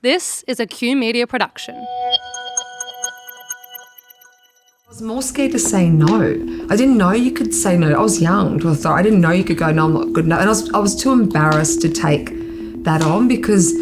This is a Q Media production. I was more scared to say no. I didn't know you could say no. I was young. I didn't know you could go, no, I'm not good enough. And I was too embarrassed to take that on because,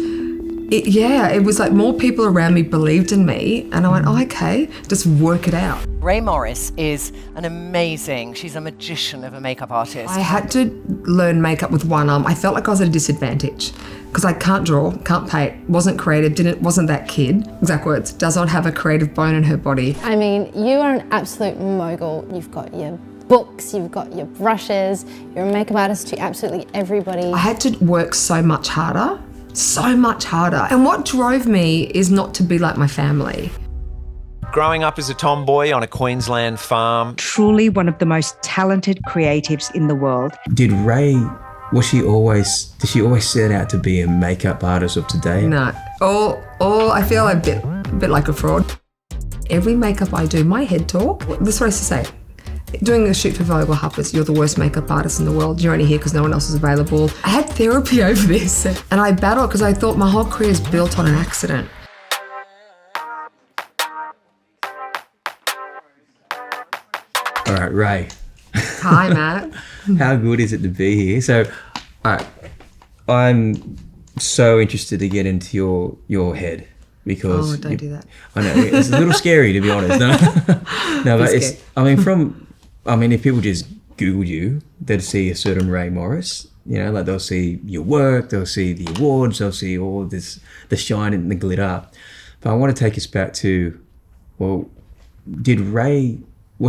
it was like more people around me believed in me. And I went, oh, okay, just work it out. Rae Morris is she's a magician of a makeup artist. I had to learn makeup with one arm. I felt like I was at a disadvantage because I can't draw, can't paint, wasn't creative, wasn't that kid. Exact words, does not have a creative bone in her body. I mean, you are an absolute mogul. You've got your books, you've got your brushes, you're a makeup artist to absolutely everybody. I had to work so much harder. And what drove me is not to be like my family. Growing up as a tomboy on a Queensland farm. Truly one of the most talented creatives in the world. Did she always set out to be a makeup artist of today? No, I feel a bit like a fraud. Every makeup I do, my head talk, this is what I used to say. Doing a shoot for Vogue Harper's, you're the worst makeup artist in the world. You're only here because no one else is available. I had therapy over this and I battled because I thought my whole career is built on an accident. All right, Rae. Hi, Matt. How good is it to be here? So, all right, I'm so interested to get into your head because... Oh, don't do that. I know, it's a little scary to be honest. No, but if people just Googled you, they'd see a certain Rae Morris. You know, like they'll see your work, they'll see the awards, they'll see all this, the shine and the glitter. But I want to take us back to, well, did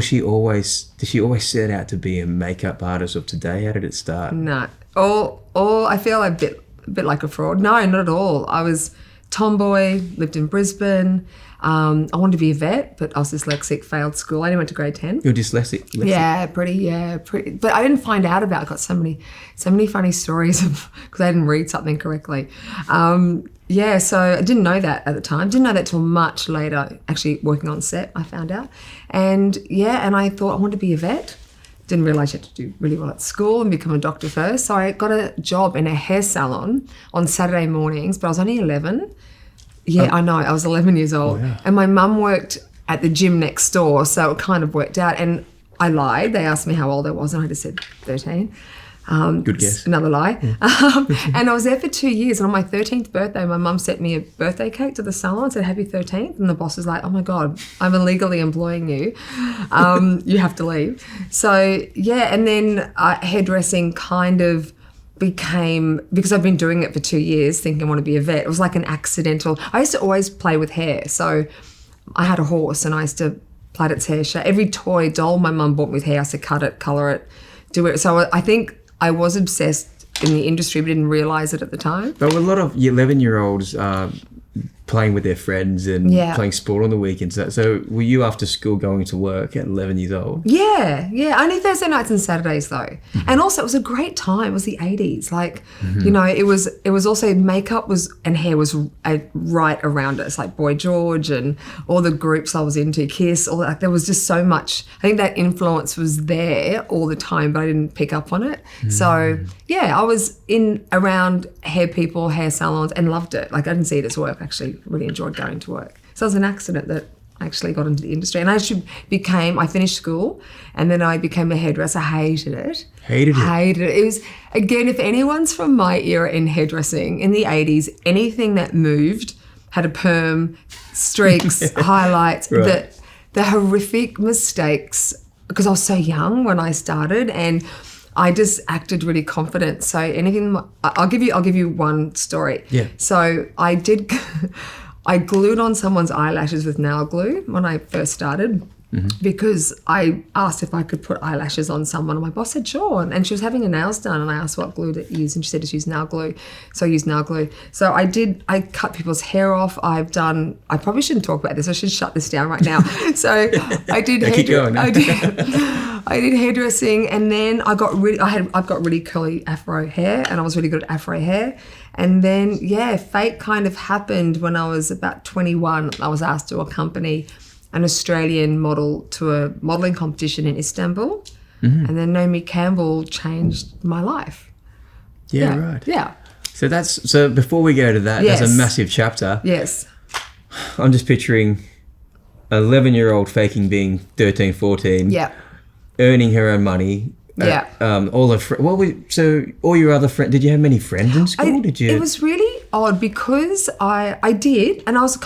she always set out to be a makeup artist of today? How did it start? No. I feel a bit like a fraud. No, not at all. I was tomboy, lived in Brisbane. I wanted to be a vet, but I was dyslexic, failed school. I only went to grade 10. You're dyslexic? Yeah, pretty. But I didn't find out about it. I got so many funny stories because I didn't read something correctly. So I didn't know that at the time. Didn't know that till much later, actually working on set, I found out. And I thought I wanted to be a vet. Didn't realise you had to do really well at school and become a doctor first. So I got a job in a hair salon on Saturday mornings, but I was only 11. Yeah, I know. I was 11 years old. Oh, yeah. And my mum worked at the gym next door, so it kind of worked out. And I lied. They asked me how old I was, and I just said 13. Good guess. Another lie. And I was there for 2 years. And on my 13th birthday, my mum sent me a birthday cake to the salon and said, happy 13th. And the boss was like, oh, my God, I'm illegally employing you. You have to leave. So, and then hairdressing kind of became, because I've been doing it for 2 years thinking I want to be a vet, it was like an accidental. I used to always play with hair. So I had a horse and I used to plait its hair. Every toy doll my mum bought me with hair, I used to cut it, colour it, do it. So I think I was obsessed in the industry but didn't realise it at the time. But a lot of 11-year-olds playing with their friends and playing sport on the weekends. So were you after school going to work at 11 years old? Yeah. Only Thursday nights and Saturdays though. Mm-hmm. And also it was a great time. It was the 80s. It was also makeup and hair was right around us, like Boy George and all the groups I was into, Kiss, all that. There was just so much. I think that influence was there all the time, but I didn't pick up on it. Mm. So I was around hair people, hair salons and loved it. Like I didn't see it as work, actually. Really enjoyed going to work. So it was an accident that I actually got into the industry. And I finished school and then I became a hairdresser. Hated it. Hated it. It was, again, if anyone's from my era in hairdressing in the 80s, anything that moved had a perm, streaks, highlights, right. The horrific mistakes, because I was so young when I started and I just acted really confident. So I'll give you one story. Yeah. So I glued on someone's eyelashes with nail glue when I first started because I asked if I could put eyelashes on someone and my boss said sure. And she was having her nails done and I asked what glue to use and she said to use nail glue. So I used nail glue. So I cut people's hair off. I probably shouldn't talk about this. I should shut this down right now. So I did I did hairdressing and then I've got really curly afro hair and I was really good at afro hair. And then, fate kind of happened when I was about 21. I was asked to accompany an Australian model to a modelling competition in Istanbul. Mm-hmm. And then Naomi Campbell changed my life. Yeah, right. Yeah. So before we go to that, Yes. there's a massive chapter. Yes. I'm just picturing an 11-year-old faking being 13, 14. Yeah. Earning her own money. Yeah. All your other friends, did you have many friends in school? It was really odd because I did, and I was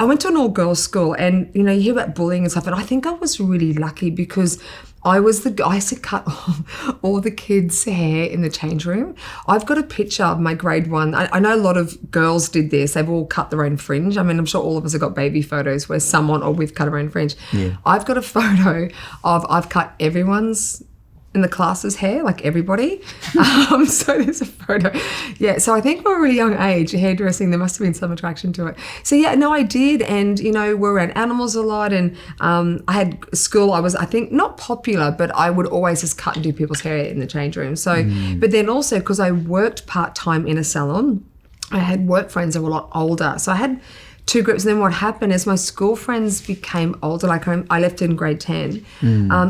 I went to an all-girls school, and you hear about bullying and stuff, and I think I was really lucky because I used to cut all the kids' hair in the change room. I've got a picture of my grade 1. I know a lot of girls did this. They've all cut their own fringe. I mean, I'm sure all of us have got baby photos where someone or we've cut our own fringe. Yeah. I've got a photo of I've cut everyone's in the class's hair, like everybody. So there's a photo. Yeah, so I think from a really young age, hairdressing, there must have been some attraction to it. So yeah, no, I did. And, we're around animals a lot. And I had school, I was, I think, not popular, but I would always just cut and do people's hair in the change room. So, but then also because I worked part-time in a salon, I had work friends that were a lot older. So I had 2 groups, and then what happened is my school friends became older. Like I left in grade 10.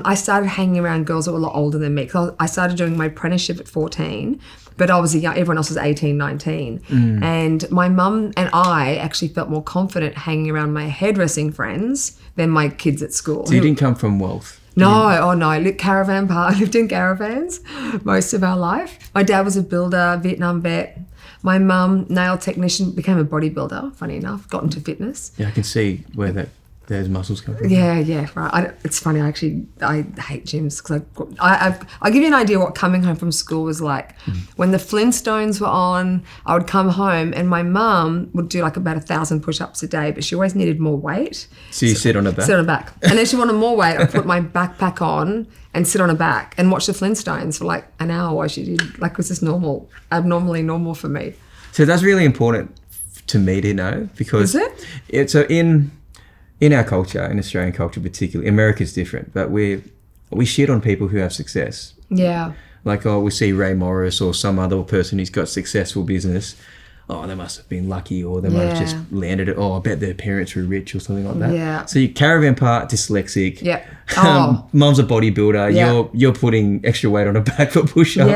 I started hanging around girls that were a lot older than me. Because I started doing my apprenticeship at 14, but I was everyone else was 18, 19. And my mum and I actually felt more confident hanging around my hairdressing friends than my kids at school. So you didn't come from wealth? No, I lived in caravans most of our life. My dad was a builder, Vietnam vet. My mum, nail technician, became a bodybuilder, funny enough, got into fitness. Yeah, I can see where those muscles come from. Yeah, right. It's funny, I hate gyms because I'll give you an idea what coming home from school was like. When the Flintstones were on, I would come home and my mum would do like about 1,000 push-ups a day, but she always needed more weight. So you sit on her back? Sit on her back. And then she wanted more weight, I'd put my backpack on and sit on her back and watch the Flintstones for like an hour while she did, like it was just abnormally normal for me. So that's really important to me to know because Is so in our culture, in Australian culture particularly, America's different, but we shit on people who have success. Yeah. Like, we see Rae Morris or some other person who's got successful business. Oh, they must have been lucky, or they might have just landed it. Oh, I bet their parents were rich or something like that. Yeah. So you caravan park, dyslexic. Yeah. Mum's a bodybuilder. Yeah. You're putting extra weight on her back for push-ups.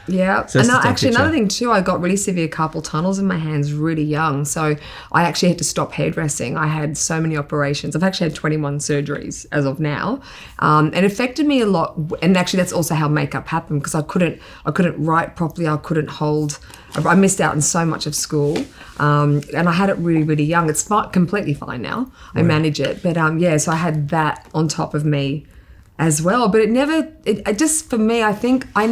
Yeah. So and that's the actually picture. another thing too, I got really severe carpal tunnels in my hands really young. So I actually had to stop hairdressing. I had so many operations. I've actually had 21 surgeries as of now. And it affected me a lot. And actually that's also how makeup happened because I couldn't write properly. I couldn't hold. I missed out on so much of school. And I had it really, really young. It's completely fine now. I manage it. But so I had that on top of me as well. But it just, for me, I don't think I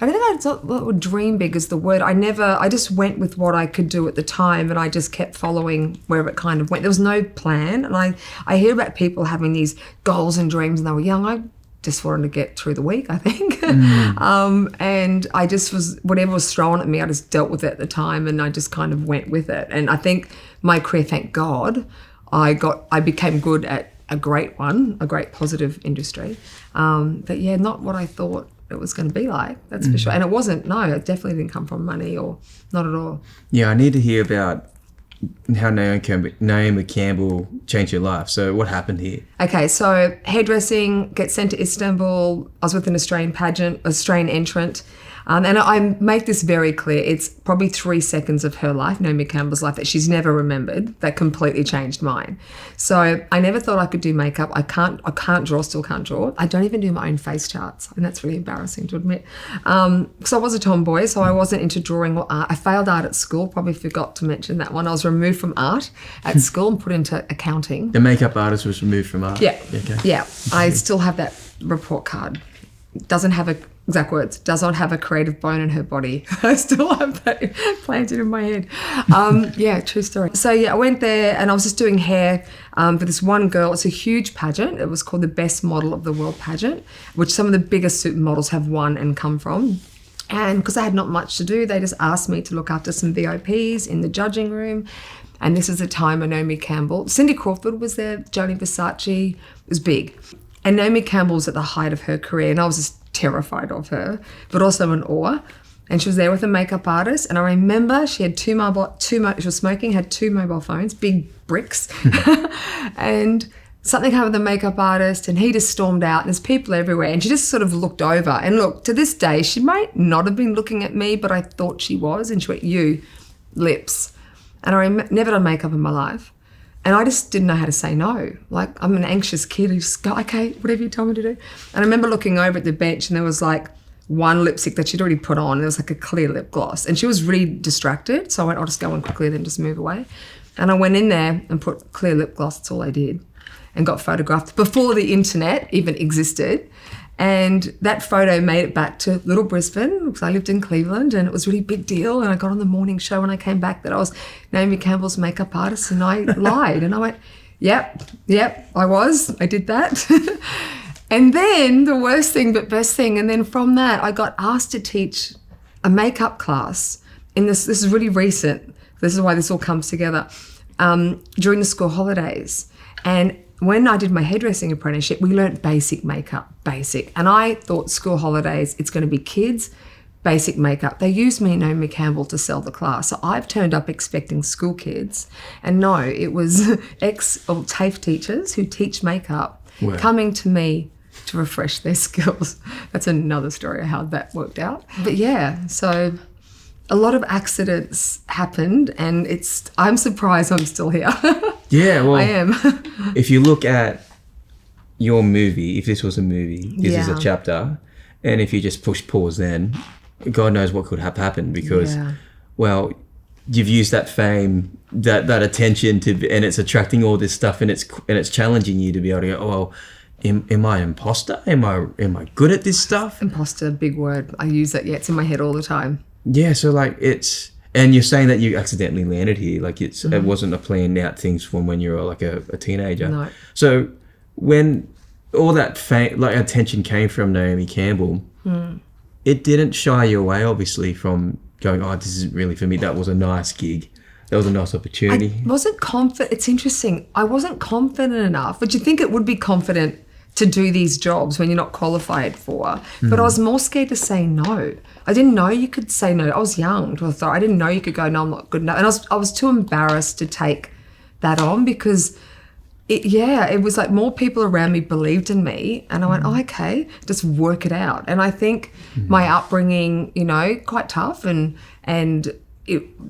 would dream big is the word. I just went with what I could do at the time and I just kept following wherever it kind of went. There was no plan. And I hear about people having these goals and dreams when they were young. I just wanted to get through the week, I think. And I just whatever was thrown at me, I just dealt with it at the time and I just kind of went with it. And I think my career, thank God, I became good at a great positive industry. But yeah, not what I thought it was going to be like, that's for sure. And it wasn't, no, it definitely didn't come from money or not at all. Yeah, I need to hear about how Naomi Campbell changed your life. So what happened here? Okay, so hairdressing, get sent to Istanbul. I was with an Australian entrant. And I make this very clear. It's probably 3 seconds of her life, Naomi Campbell's life, that she's never remembered that completely changed mine. So I never thought I could do makeup. I can't draw, still can't draw. I don't even do my own face charts. And that's really embarrassing to admit. Because I was a tomboy, so I wasn't into drawing or art. I failed art at school, probably forgot to mention that one. I was removed from art at school and put into accounting. The makeup artist was removed from art? Yeah. Okay. Yeah. I still have that report card. Doesn't have exact words, does not have a creative bone in her body. I still have that planted in my head. Yeah, true story. So yeah, I went there and I was just doing hair for this one girl. It's a huge pageant. It was called the Best Model of the World pageant, which some of the biggest supermodels have won and come from. And because I had not much to do, they just asked me to look after some VIPs in the judging room. And this is the time of Naomi Campbell. Cindy Crawford was there, Joni Versace. It was big. And Naomi Campbell was at the height of her career and I was just terrified of her, but also in awe. And she was there with a makeup artist. And I remember she had she was smoking, had 2 mobile phones, big bricks. And something happened with the makeup artist and he just stormed out and there's people everywhere. And she just sort of looked over. And look, to this day, she might not have been looking at me, but I thought she was. And she went, you, lips. And I never done makeup in my life. And I just didn't know how to say no. Like, I'm an anxious kid who just go, okay, whatever you tell me to do. And I remember looking over at the bench and there was like one lipstick that she'd already put on. And there was like a clear lip gloss. And she was really distracted. So I went, I'll just go in quickly and then just move away. And I went in there and put clear lip gloss. That's all I did. And got photographed before the internet even existed. And that photo made it back to little Brisbane because I lived in Cleveland and it was a really big deal. And I got on the morning show when I came back that I was Naomi Campbell's makeup artist and I lied. And I went, yep, I was. I did that. And then the worst thing but best thing, and then from that I got asked to teach a makeup class in this is really recent. This is why this all comes together, during the school holidays. And when I did my hairdressing apprenticeship, we learnt basic makeup, And I thought school holidays, it's going to be kids, basic makeup. They used me, Naomi Campbell, to sell the class. So I've turned up expecting school kids. And no, it was TAFE teachers who teach makeup coming to me to refresh their skills. That's another story of how that worked out. But yeah, so a lot of accidents happened and I'm surprised I'm still here. Yeah, well, I am. If you look at your movie, if this was a movie, this is a chapter, and if you just push pause then, God knows what could have happened because, well, you've used that fame, that attention and it's attracting all this stuff and it's challenging you to be able to go, oh, well, am I an imposter? Am I good at this stuff? Imposter, big word. I use that, it's in my head all the time. Yeah, so like and you're saying that you accidentally landed here, like it wasn't a planned out things from when you were like a teenager. No. So when all that attention came from Naomi Campbell, it didn't shy you away, obviously, from going, oh, this isn't really for me. That was a nice gig. That was a nice opportunity. I wasn't confident. It's interesting. I wasn't confident enough, but you think it would be confident to do these jobs when you're not qualified for. But I was more scared to say no. I didn't know you could say no. I was young. I didn't know you could go, no, I'm not good enough. And I was too embarrassed to take that on because it was like more people around me believed in me. And I went, oh, okay, just work it out. And I think my upbringing, quite tough and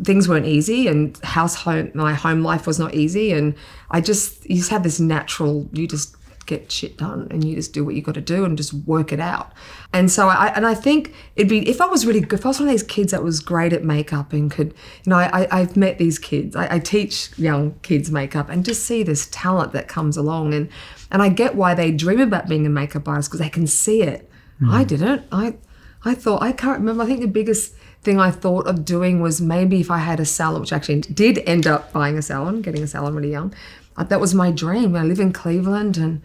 things weren't easy and my home life was not easy. And you just have this natural, you just get shit done and you just do what you got to do and just work it out. And so I think it'd be, if I was really good, if I was one of these kids that was great at makeup and could, I've met these kids, I teach young kids makeup and just see this talent that comes along and I get why they dream about being a makeup artist because they can see it. I didn't. I thought, I can't remember, I think the biggest thing I thought of doing was maybe if I had a salon, which actually did end up buying a salon, getting a salon really young. That was my dream. I live in Cleveland and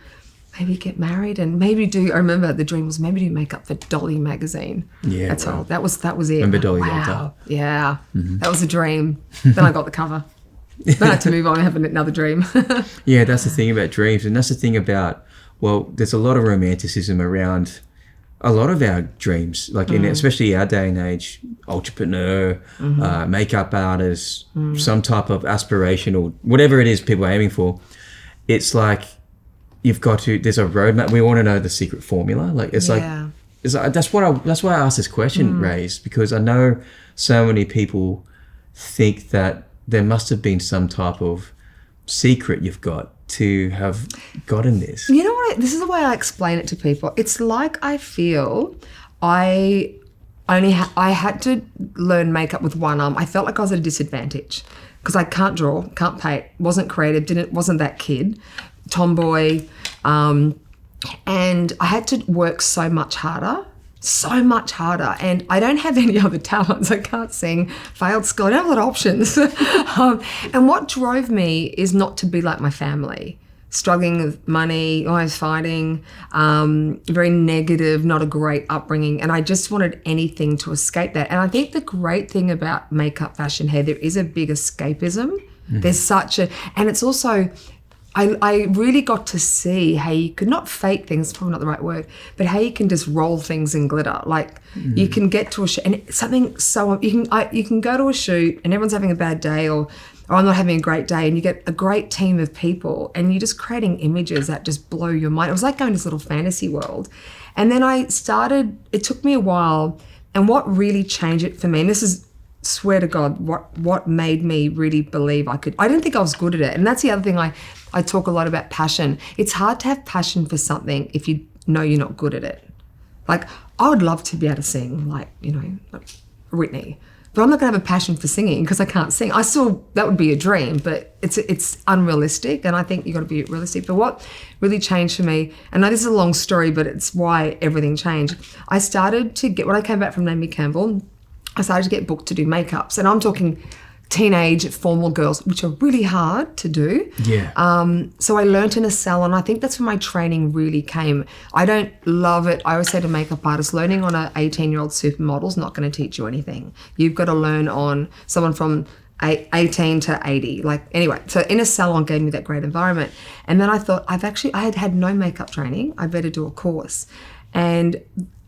maybe get married and I remember the dream was maybe do makeup for Dolly magazine. Yeah. That's all. That was it. Remember Dolly? Wow. Yeah. That was a dream. Then I got the cover. Then I had to move on and have another dream. Yeah, that's the thing about dreams. And that's the thing about, well, there's a lot of romanticism around a lot of our dreams, like in especially our day and age, entrepreneur, makeup artist, some type of aspirational, whatever it is people are aiming for. It's like there's a roadmap. We want to know the secret formula. Like it's like that's why I asked this question, Rae, because I know so many people think that there must have been some type of secret you've got to have gotten this. You know what? This is the way I explain it to people. It's like I feel I had to learn makeup with one arm. I felt like I was at a disadvantage because I can't draw, can't paint, wasn't creative, wasn't that kid, tomboy, and I had to work so much harder. And I don't have any other talents. I can't sing, failed school, I don't have a lot of options. And what drove me is not to be like my family, struggling with money, always fighting, very negative, not a great upbringing. And I just wanted anything to escape that. And I think the great thing about makeup, fashion, hair, there is a big escapism. There's and it's also, I really got to see how you could not fake things, probably not the right word, but how you can just roll things in glitter. Like you can get to a shoot and something so you can go to a shoot and everyone's having a bad day or or I'm not having a great day, and you get a great team of people and you're just creating images that just blow your mind. It was like going to this little fantasy world. And then it took me a while, and what really changed it for me, and this is, swear to God, what made me really believe I didn't think I was good at it. And that's the other thing, I talk a lot about passion. It's hard to have passion for something if you know you're not good at it. Like, I would love to be able to sing like Whitney, but I'm not going to have a passion for singing because I can't sing. That would be a dream, but it's unrealistic, and I think you've got to be realistic. But what really changed for me, and now this is a long story, but it's why everything changed. I started to get, when I came back from Naomi Campbell, I started to get booked to do makeups, and I'm talking teenage formal girls, which are really hard to do. Yeah. So I learnt in a salon. I think that's where my training really came. I don't love it. I always say to makeup artists, learning on an 18-year-old supermodel is not going to teach you anything. You've got to learn on someone from 18 to 80. Anyway, so in a salon gave me that great environment. And then I thought, I had no makeup training. I better do a course. And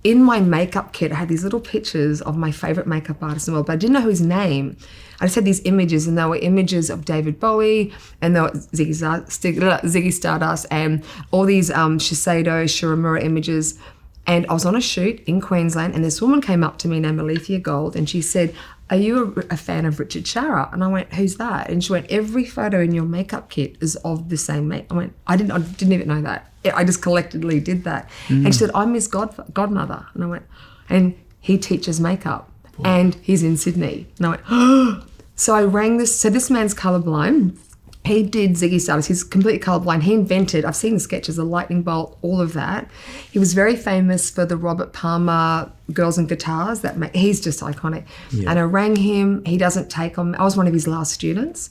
in my makeup kit, I had these little pictures of my favourite makeup artist in the world, but I didn't know his name. I just had these images, and they were images of David Bowie, and they were Ziggy Stardust, and all these Shiseido, Shiramura images. And I was on a shoot in Queensland, and this woman came up to me named Alethea Gold, and she said, "Are you a fan of Richard Shara?" And I went, "Who's that?" And she went, "Every photo in your makeup kit is of the same mate." I went, I didn't even know that. I just collectively did that. And she said, "I'm his godmother." And I went, "And he teaches makeup, and he's in Sydney." And I went, "Oh." So I rang this. So this man's colourblind. He did Ziggy Stardust. He's completely colourblind. He invented, I've seen the sketches, the lightning bolt, all of that. He was very famous for the Robert Palmer Girls and Guitars. He's just iconic. Yeah. And I rang him. He doesn't take on. I was one of his last students.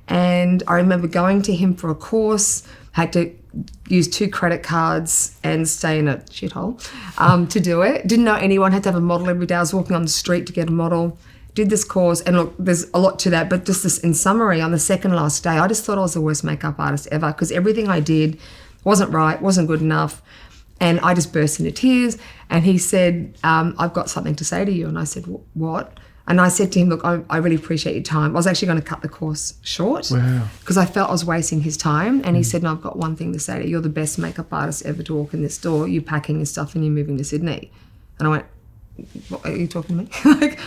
And I remember going to him for a course, had to use 2 credit cards and stay in a shithole to do it. Didn't know anyone, had to have a model every day. I was walking on the street to get a model. Did this course, and look, there's a lot to that, but just this, in summary, on the second last day, I just thought I was the worst makeup artist ever, because everything I did wasn't right, wasn't good enough, and I just burst into tears. And he said, "I've got something to say to you." And I said, "What?" And I said to him, "Look, I really appreciate your time." I was actually going to cut the course short because I felt I was wasting his time. And he said, "No, I've got one thing to say to you. You're the best makeup artist ever to walk in this door. You're packing your stuff and you're moving to Sydney." And I went, "What, are you talking to me?" Like,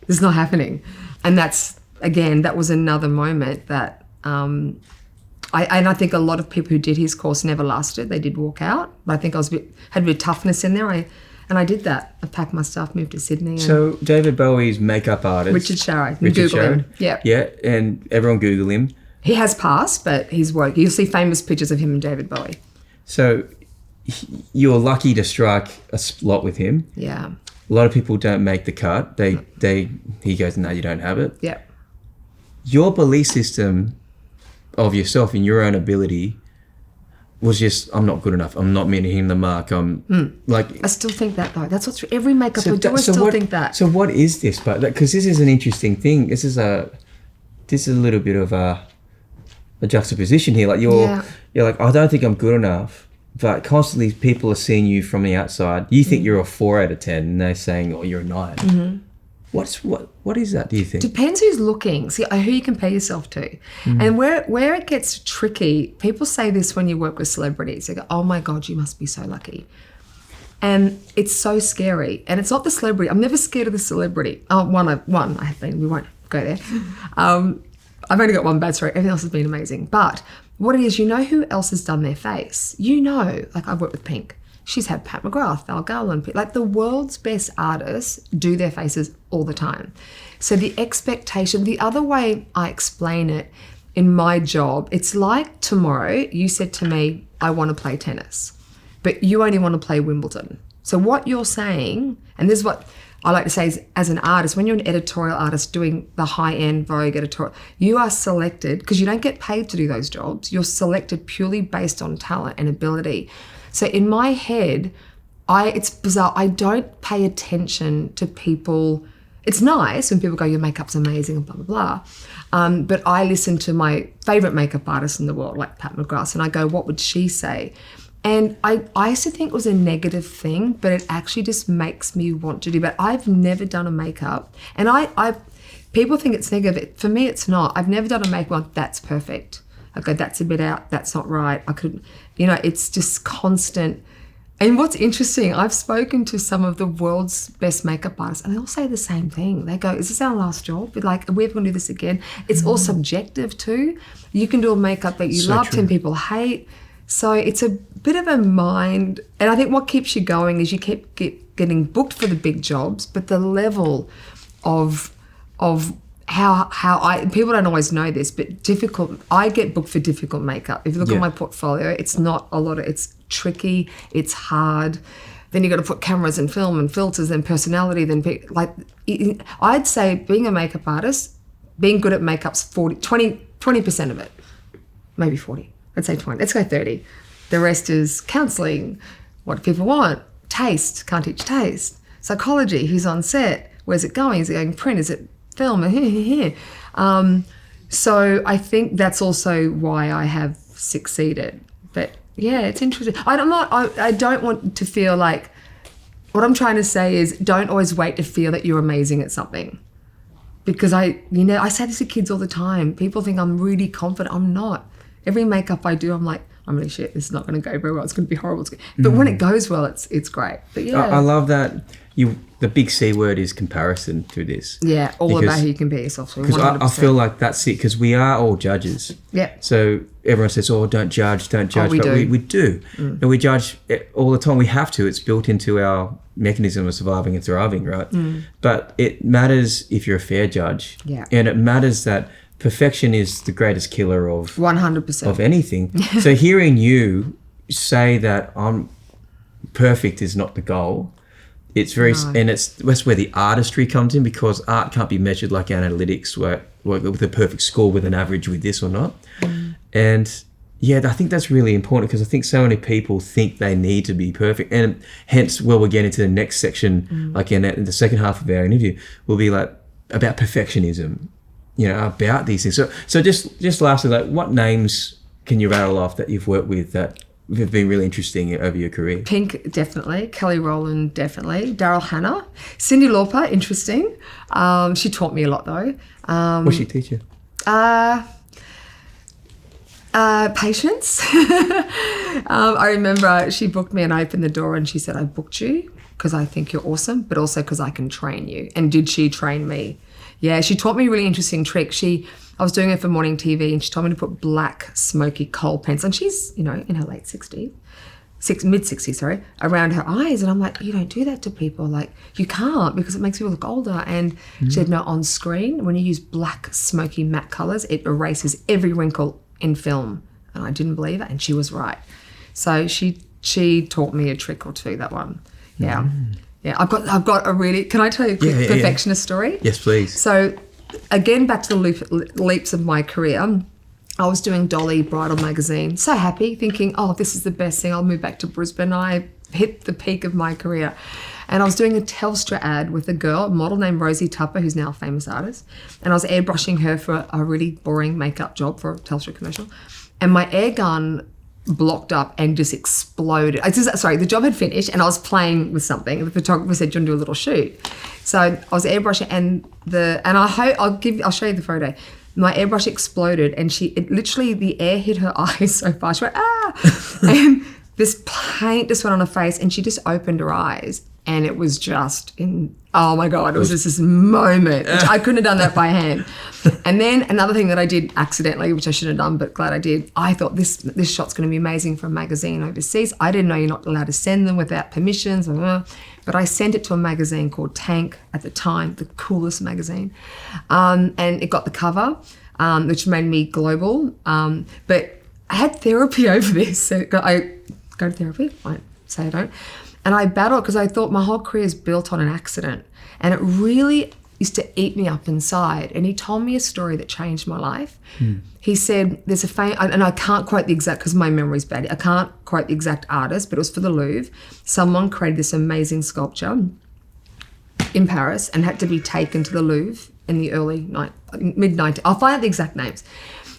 this is not happening. And that's, again, that was another moment that I think a lot of people who did his course never lasted. They did walk out. But I think I had a bit of toughness in there. I did that. I packed my stuff, moved to Sydney. So David Bowie's makeup artist, Richard Shara. Richard Google Shara. him. Yeah. Yeah, and everyone Google him. He has passed, but he's woke. You'll see famous pictures of him and David Bowie. So you're lucky to strike a slot with him. Yeah. A lot of people don't make the cut. He goes, "No, you don't have it." Yeah. Your belief system of yourself and your own ability was just, "I'm not good enough. I'm not meeting the mark." I still think that, though. That's what's every makeup I do. I still think that. So what is this? But because this is an interesting thing. This is a little bit of a juxtaposition here. Like you're like, "I don't think I'm good enough." But constantly people are seeing you from the outside. You think you're a 4 out of 10, and they're saying, "Oh, you're a 9." Mm-hmm. What is that, do you think? Depends who's looking. See, who you compare yourself to. Mm-hmm. And where it gets tricky, people say this when you work with celebrities. They go, "Oh my God, you must be so lucky." And it's so scary. And it's not the celebrity. I'm never scared of the celebrity. Oh, one I have been. We won't go there. I've only got one bad story. Everything else has been amazing. But what it is, who else has done their face? Like I've worked with Pink. She's had Pat McGrath, Val Garland. Like the world's best artists do their faces all the time. So the expectation, the other way I explain it in my job, it's like tomorrow you said to me, "I want to play tennis," but you only want to play Wimbledon. So what you're saying, and this is what I like to say, is as an artist, when you're an editorial artist doing the high-end Vogue editorial, you are selected, because you don't get paid to do those jobs, you're selected purely based on talent and ability. So in my head, it's bizarre, I don't pay attention to people. It's nice when people go, "Your makeup's amazing," and blah, blah, blah. But I listen to my favourite makeup artist in the world, like Pat McGrath, and I go, "What would she say?" And I used to think it was a negative thing, but it actually just makes me want to do. But I've never done a makeup. And people think it's negative. For me, it's not. I've never done a makeup one that's perfect. I go, that's a bit out, that's not right. I couldn't, it's just constant. And what's interesting, I've spoken to some of the world's best makeup artists and they all say the same thing. They go, is this our last job? But like, are we ever going to do this again? It's all subjective too. You can do a makeup that you love, 10 people hate. So it's a bit of a mind. And I think what keeps you going is you keep getting booked for the big jobs, but the level of how people don't always know this, but difficult. I get booked for difficult makeup. If you look at my portfolio, it's not a lot of. It's tricky. It's hard. Then you got to put cameras and film and filters and personality. I'd say being a makeup artist, being good at makeup's 20% of it, maybe 40. I'd say 20. Let's go 30. The rest is counselling, what do people want, taste. Can't teach taste. Psychology. Who's on set? Where's it going? Is it going print? Is it film? So I think that's also why I have succeeded. But yeah, it's interesting. I don't want to feel like, what I'm trying to say is don't always wait to feel that you're amazing at something. Because I say this to kids all the time. People think I'm really confident. I'm not. Every makeup I do, I'm like, I'm really shit. This is not going to go very well. It's going to be horrible. But when it goes well, it's great. But yeah. I love that the big C word is comparison through this. Yeah, about who you compare yourself to. Because I feel like that's it, because we are all judges. Yeah. So everyone says, don't judge. We but do. We do. And we judge all the time. We have to. It's built into our mechanism of surviving and thriving, right? But it matters if you're a fair judge. Yeah. And it matters that perfection is the greatest killer of 100% of anything. So hearing you say that I'm perfect is not the goal. It's very, and that's where the artistry comes in, because art can't be measured like analytics, where with a perfect score with an average with this or not. And yeah, I think that's really important, because I think so many people think they need to be perfect, and hence, we'll get into the next section, like in the second half of our interview, will be like about perfectionism, about these things. So just lastly, like, what names can you rattle off that you've worked with that have been really interesting over your career? Pink, definitely. Kelly Rowland, definitely. Daryl Hannah. Cyndi Lauper, interesting. She taught me a lot, though. What'd she teach you? Patience. I remember she booked me and I opened the door and she said, I booked you because I think you're awesome, but also because I can train you. And did she train me? Yeah, she taught me a really interesting trick. I was doing it for morning TV and she told me to put black smoky kohl pens, and she's, in her late 60s, mid-60s, sorry, around her eyes. And I'm like, you don't do that to people. Like, you can't, because it makes people look older. And she said, no, on screen, when you use black smoky matte colours, it erases every wrinkle in film. And I didn't believe it, and she was right. So she taught me a trick or two, that one. Yeah. Yeah, I've got a really, can I tell you a quick perfectionist story? Yes, please. So again, back to the leaps of my career, I was doing Dolly Bridal Magazine, so happy, thinking, oh, this is the best thing, I'll move back to Brisbane. I hit the peak of my career. And I was doing a Telstra ad with a model named Rosie Tupper, who's now a famous artist. And I was airbrushing her for a really boring makeup job for a Telstra commercial. And my air gun blocked up and just exploded. The job had finished and I was playing with something. And the photographer said, do you want to do a little shoot? So I was airbrushing I'll show you the photo. My airbrush exploded and literally the air hit her eyes so fast. She went, ah! And this paint just went on her face and she just opened her eyes. And it was just oh my God, it was just this moment. Which I couldn't have done that by hand. And then another thing that I did accidentally, which I shouldn't have done, but glad I did, I thought this shot's going to be amazing for a magazine overseas. I didn't know you're not allowed to send them without permissions. But I sent it to a magazine called Tank at the time, the coolest magazine. And it got the cover, which made me global. But I had therapy over this. So I go to therapy. I say I don't. And I battled because I thought my whole career is built on an accident. And it really used to eat me up inside. And he told me a story that changed my life. He said, there's a and I can't quote the exact, because my memory's bad. I can't quote the exact artist, but it was for the Louvre. Someone created this amazing sculpture in Paris and had to be taken to the Louvre in the mid-90s. I'll find out the exact names.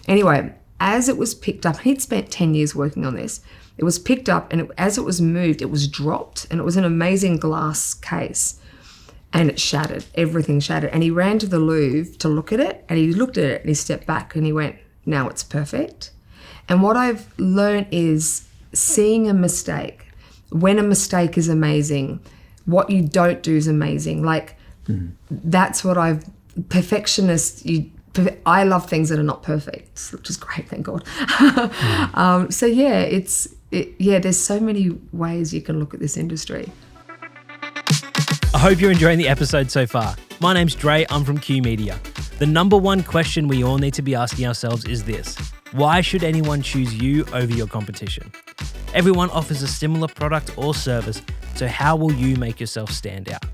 Anyway, as it was picked up, he'd spent 10 years working on this. It was picked up and as it was moved, it was dropped, and it was an amazing glass case. and it shattered. Everything shattered. And he ran to the Louvre to look at it, and he looked at it and he stepped back and he went, now it's perfect. And what I've learned is seeing a mistake. When a mistake is amazing, what you don't do is amazing. Like, that's what I love things that are not perfect, which is great, thank God. So yeah, there's so many ways you can look at this industry. I hope you're enjoying the episode so far. My name's Rae, I'm from Q Media. The number one question we all need to be asking ourselves is this: why should anyone choose you over your competition? Everyone offers a similar product or service, so how will you make yourself stand out?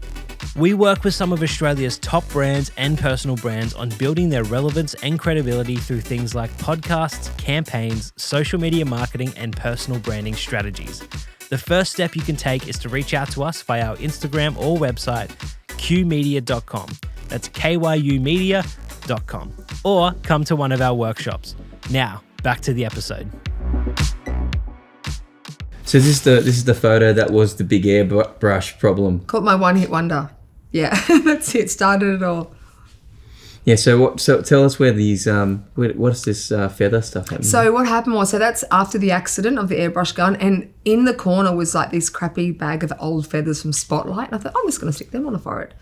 We work with some of Australia's top brands and personal brands on building their relevance and credibility through things like podcasts, campaigns, social media marketing, and personal branding strategies. The first step you can take is to reach out to us via our Instagram or website, qmedia.com. That's kyumedia.com. Or come to one of our workshops. Now, back to the episode. So this is the photo that was the big airbrush problem. Called my one-hit wonder. Yeah, that's it. Started it all. Yeah. So tell us where these what's this feather stuff happening? So what happened was, that's after the accident of the airbrush gun, and in the corner was like this crappy bag of old feathers from Spotlight. And I thought, I'm just going to stick them on the forehead.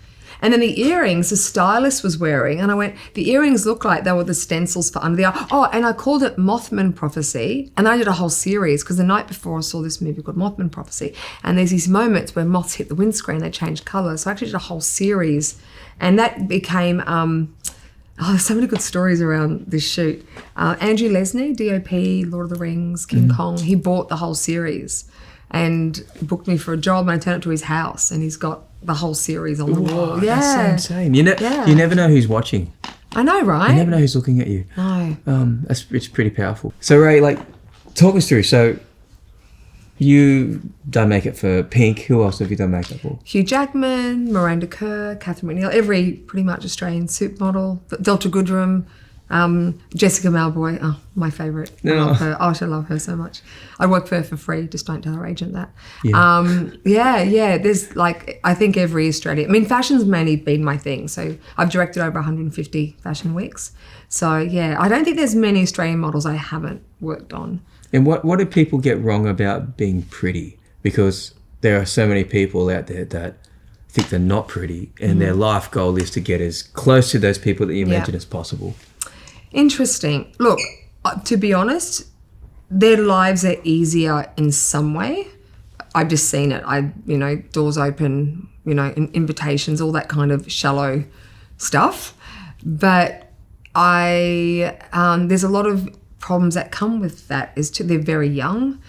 And then the earrings the stylist was wearing, and I went, the earrings look like they were the stencils for under the eye. Oh, and I called it Mothman Prophecy, and I did a whole series because the night before I saw this movie called Mothman Prophecy, and there's these moments where moths hit the windscreen, they change colour. So I actually did a whole series, and that became, there's so many good stories around this shoot. Andrew Lesney, DOP, Lord of the Rings, King Kong, he bought the whole series and booked me for a job, and I turned up to his house, and he's got the whole series on the wall. Yeah, that's so insane. You never know who's watching. I know, right? You never know who's looking at you. No. It's pretty powerful. So Rae, talk us through. So you done makeup for Pink. Who else have you done makeup for? Hugh Jackman, Miranda Kerr, Catherine McNeil, every pretty much Australian supermodel. Delta Goodrem, Jessica Malboy, my favourite. I love her. I love her so much. I work for her for free, just don't tell her agent that. Yeah. There's I think every Australian, fashion's mainly been my thing. So I've directed over 150 fashion weeks. So yeah, I don't think there's many Australian models I haven't worked on. And what do people get wrong about being pretty? Because there are so many people out there that think they're not pretty, and their life goal is to get as close to those people that you imagine as possible. Interesting. Look, to be honest, their lives are easier in some way. I've just seen it. Doors open, invitations, all that kind of shallow stuff. But there's a lot of problems that come with that. They're very young.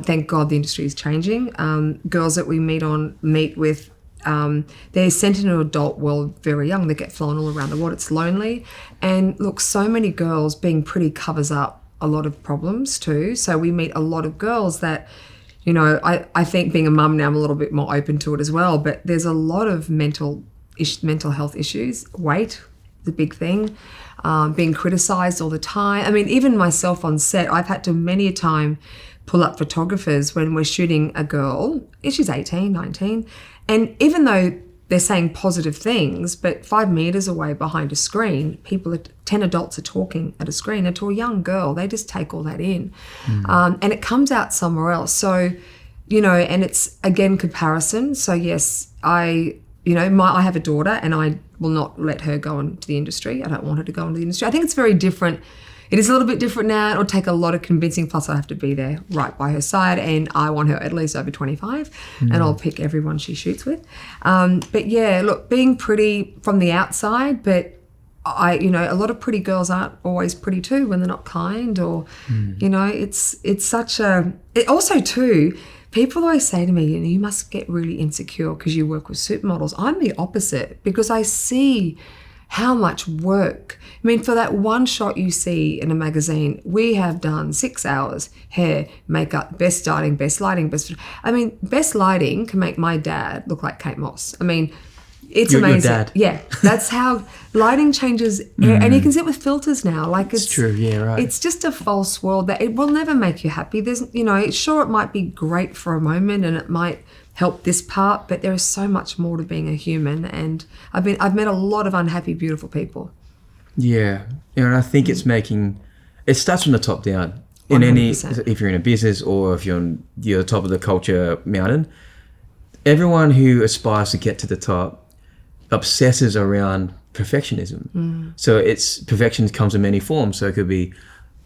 Thank God the industry is changing. Girls that we meet with, they're sent into an adult world very young. They get flown all around the world. It's lonely. And look, so many girls being pretty covers up a lot of problems too. So we meet a lot of girls that, I think being a mum now, I'm a little bit more open to it as well, but there's a lot of mental health issues. Weight, the big thing. Being criticised all the time. Even myself on set, I've had to many a time pull up photographers when we're shooting a girl, she's 18, 19, and even though they're saying positive things, but 5 meters away behind a screen, 10 adults are talking at a screen, and to a young girl, they just take all that in. And it comes out somewhere else. So, and it's, again, comparison. So yes, I have a daughter, and I will not let her go into the industry. I don't want her to go into the industry. I think it's very different. It is a little bit different now. It'll take a lot of convincing, plus I have to be there right by her side, and I want her at least over 25, and I'll pick everyone she shoots with. But yeah, look, being pretty from the outside, but a lot of pretty girls aren't always pretty too when they're not kind, or, it's such a, it also too, people always say to me, you must get really insecure because you work with supermodels. I'm the opposite, because I see how much work. For that one shot you see in a magazine, we have done 6 hours, hair, makeup, best styling, best lighting, best lighting can make my dad look like Kate Moss. It's Your amazing. dad. Yeah, that's how lighting changes, and you can see it with filters now. Like it's true. Yeah, right. It's just a false world that it will never make you happy. There's, sure, it might be great for a moment, and it might help this part, but there is so much more to being a human. And I've met a lot of unhappy, beautiful people. Yeah, and I think it starts from the top down. In 100%. If you're in a business or if you're on the top of the culture mountain, everyone who aspires to get to the top obsesses around perfectionism. So perfection comes in many forms. So it could be $1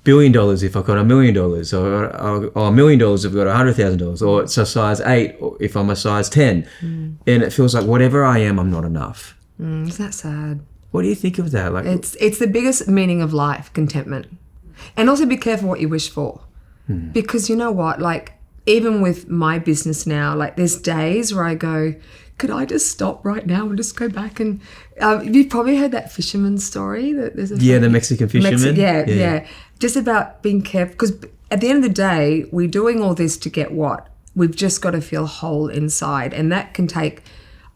billion if I've got $1 million, or $1 million if I've got $100,000, or it's a size 8 if I'm a size 10. And it feels like whatever I am, I'm not enough. Isn't that sad? What do you think of that? Like, it's the biggest meaning of life, contentment. And also be careful what you wish for. Because you know what, like, even with my business now, like there's days where I go, could I just stop right now and just go back and you've probably heard that fisherman story that there's the Mexican fisherman. Yeah. Just about being careful, because at the end of the day, we're doing all this to get what? We've just got to feel whole inside, and that can take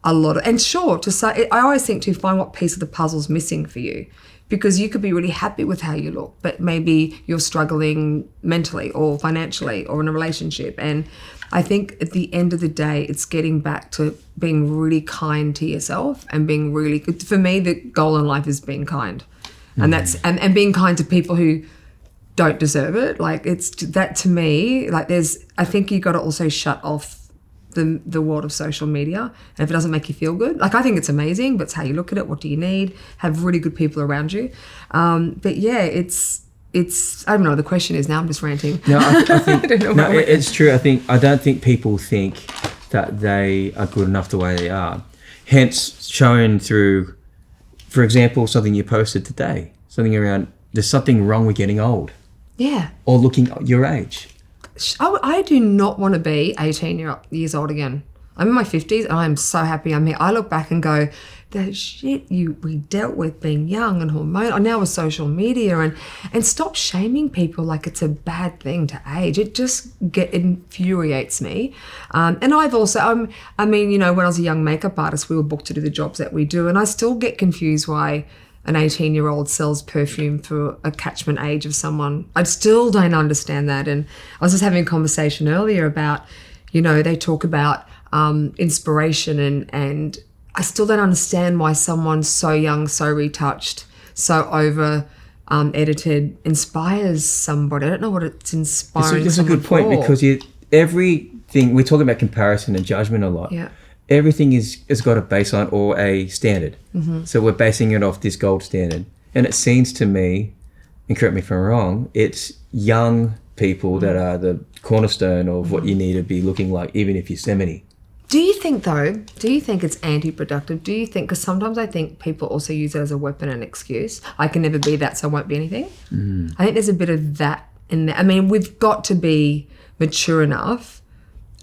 a lot of, and sure, to say, I always think to find what piece of the puzzle's missing for you, because you could be really happy with how you look, but maybe you're struggling mentally or financially or in a relationship. And I think at the end of the day, it's getting back to being really kind to yourself and being really good. For me, the goal in life is being kind. And that's and being kind to people who don't deserve it. Like, it's that, to me, like, I think you got to also shut off the world of social media. And if it doesn't make you feel good, like, I think it's amazing, but it's how you look at it. What do you need? Have really good people around you. But yeah, it's I don't know. The question is, now I'm just ranting. No, I think I don't know it's true. I don't think people think that they are good enough the way they are. Hence, shown through, for example, something you posted today, something around there's something wrong with getting old. Yeah. Or looking your age. I do not want to be 18 years old again. I'm in my 50s and I'm so happy I'm here. I look back and go, the shit we dealt with being young and hormonal, now with social media, and stop shaming people like it's a bad thing to age. It just infuriates me. And I've also, when I was a young makeup artist, we were booked to do the jobs that we do, and I still get confused why an 18-year-old sells perfume for a catchment age of someone. I still don't understand that. And I was just having a conversation earlier about, they talk about inspiration, and I still don't understand why someone so young, so retouched, so over edited inspires somebody. I don't know what it's inspiring. It's a good point, because everything, we're talking about comparison and judgment a lot. Yeah. Everything has got a baseline or a standard. So we're basing it off this gold standard. And it seems to me, and correct me if I'm wrong, it's young people that are the cornerstone of what you need to be looking like, even if you're 70. Do you think it's anti-productive? Do you think, because sometimes I think people also use it as a weapon and excuse. I can never be that, so I won't be anything. I think there's a bit of that in there. I mean, we've got to be mature enough,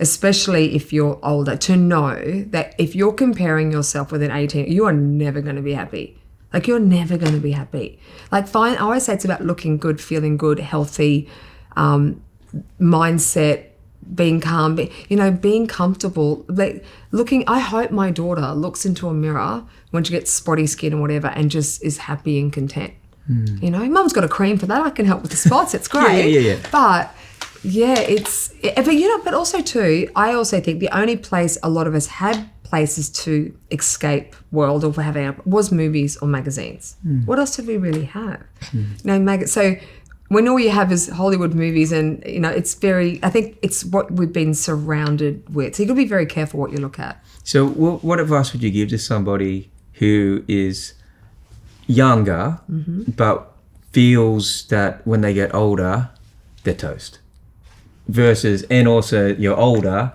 especially if you're older, to know that if you're comparing yourself with an 18, you are never going to be happy. Like, you're never going to be happy. Like, fine, I always say it's about looking good, feeling good, healthy, mindset, being calm, being comfortable. Like, I hope my daughter looks into a mirror when she gets spotty skin or whatever and just is happy and content. Mum's got a cream for that. I can help with the spots. It's great. Yeah. But yeah, but also too, I also think the only place a lot of us had places to escape world or for having was movies or magazines. What else did we really have? So when all you have is Hollywood movies, and I think it's what we've been surrounded with. So you've got to be very careful what you look at. So what advice would you give to somebody who is younger but feels that when they get older, they're toast? Versus, and also you're older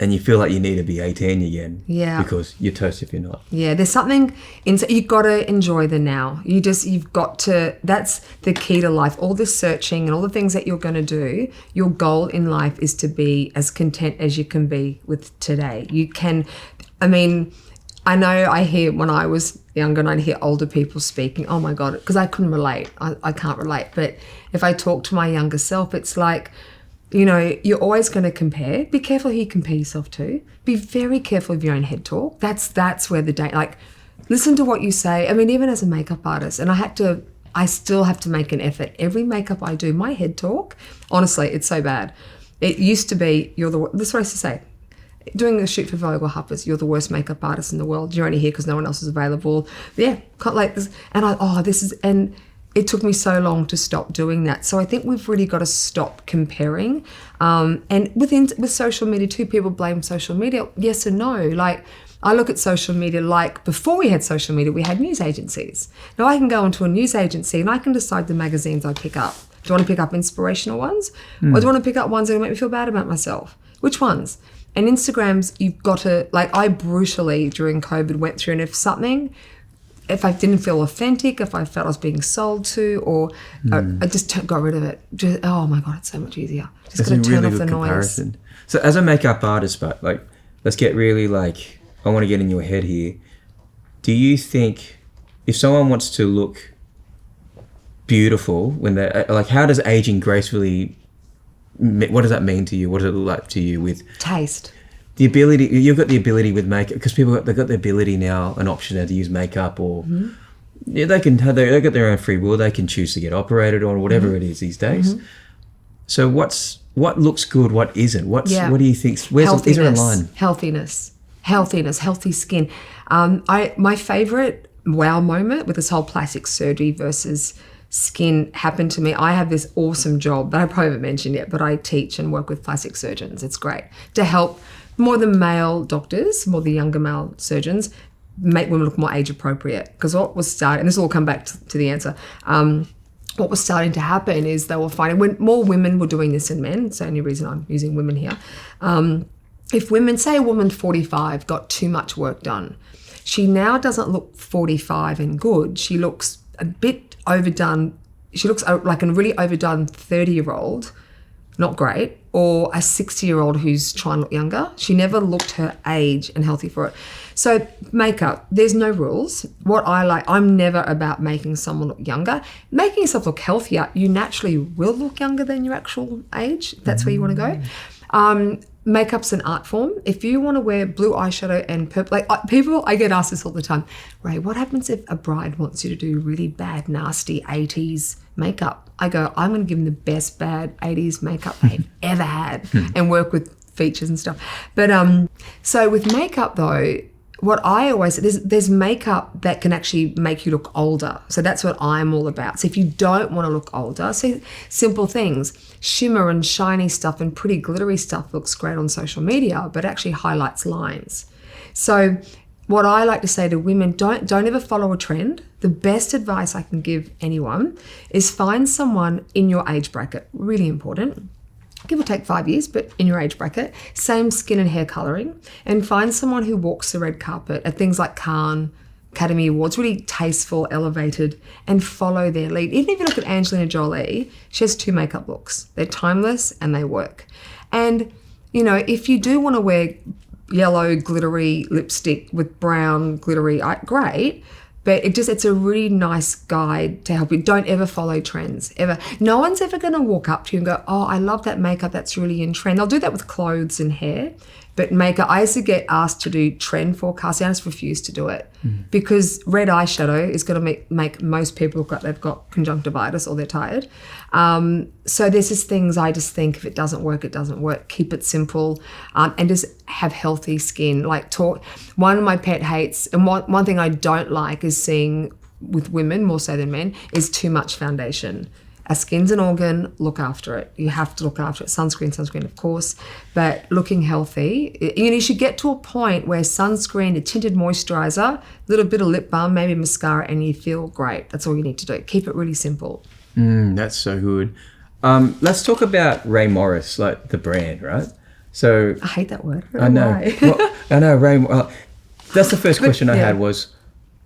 and you feel like you need to be 18 again. Yeah. Because you're toast if you're not. Yeah, there's something you've got to enjoy the now. You've got to, that's the key to life. All the searching and all the things that you're going to do, your goal in life is to be as content as you can be with today. I know I hear, when I was younger and I'd hear older people speaking, oh my God, because I couldn't relate. I can't relate. But if I talk to my younger self, it's like, you know, you're always going to compare. Be careful who you compare yourself to. Be very careful of your own head talk. That's where listen to what you say. I mean, even as a makeup artist, and I still have to make an effort. Every makeup I do, my head talk, honestly, it's so bad. It used to be, this is what I used to say. Doing a shoot for Vogue or Harper's, you're the worst makeup artist in the world. You're only here because no one else is available. Yeah, like this. And it took me so long to stop doing that. So I think we've really got to stop comparing. And with social media too, people blame social media. Yes and no. Like, I look at social media like before we had social media, we had news agencies. Now I can go into a news agency and I can decide the magazines I pick up. Do I want to pick up inspirational ones? Or do I want to pick up ones that make me feel bad about myself? Which ones? And Instagrams, you've got to, like, I brutally during COVID went through, and if I didn't feel authentic, if I felt I was being sold to, or I just got rid of it. Oh my God, it's so much easier. Just got to turn off the noise. So as a makeup artist, but like, let's get really like, I want to get in your head here. Do you think if someone wants to look beautiful when they're like, how does aging gracefully, what does that mean to you? What does it look like to you with taste? The ability, you've got the ability with makeup, because they've got the ability now, an option now to use makeup, or yeah, they got their own free will. They can choose to get operated on, or whatever it is these days. So what looks good, what isn't? What do you think? Is there a line? Healthiness, healthy skin. My favorite wow moment with this whole plastic surgery versus skin happened to me. I have this awesome job that I probably haven't mentioned yet, but I teach and work with plastic surgeons. It's great to help more the male doctors, more the younger male surgeons, make women look more age appropriate. Because what was starting, and this will all come back to the answer, what was starting to happen is they were finding when more women were doing this than men, it's the only reason I'm using women here. If women, say a woman 45 got too much work done, she now doesn't look 45 and good. She looks a bit overdone. She looks like a really overdone 30-year-old, not great, or a 60-year-old who's trying to look younger. She never looked her age and healthy for it. So makeup, there's no rules. What I like, I'm never about making someone look younger. Making yourself look healthier, you naturally will look younger than your actual age. That's where you want to go. Makeup's an art form. If you want to wear blue eyeshadow and purple, I get asked this all the time, Rae, what happens if a bride wants you to do really bad, nasty 80s makeup? I go, I'm going to give them the best bad 80s makeup they've ever had and work with features and stuff. But so with makeup though, what I always say, there's makeup that can actually make you look older. So that's what I'm all about. So if you don't want to look older, so simple things, shimmer and shiny stuff and pretty glittery stuff looks great on social media, but actually highlights lines. So what I like to say to women, don't ever follow a trend. The best advice I can give anyone is find someone in your age bracket, really important. Give or take 5 years, but in your age bracket, same skin and hair colouring, and find someone who walks the red carpet at things like Cannes, Academy Awards, really tasteful, elevated, and follow their lead. Even if you look at Angelina Jolie, she has 2 makeup looks. They're timeless and they work. And, you know, if you do want to wear yellow glittery lipstick with brown glittery, great. But it's a really nice guide to help you. Don't ever follow trends, ever. No one's ever going to walk up to you and go, oh, I love that makeup, that's really in trend. They'll do that with clothes and hair. But makeup, I used to get asked to do trend forecasting. I just refused to do it because red eyeshadow is going to make most people look like they've got conjunctivitis or they're tired. So there's just things I just think if it doesn't work, it doesn't work. Keep it simple and just have healthy skin. One of my pet hates, and one thing I don't like is seeing with women more so than men, is too much foundation. Our skin's an organ, look after it. You have to look after it. Sunscreen, of course, but looking healthy. You should get to a point where sunscreen, a tinted moisturizer, a little bit of lip balm, maybe mascara, and you feel great. That's all you need to do. Keep it really simple. That's so good. Let's talk about Rae Morris, like the brand, right? So I hate that word. I know. Well, I know, Rae. That's the first question I had was,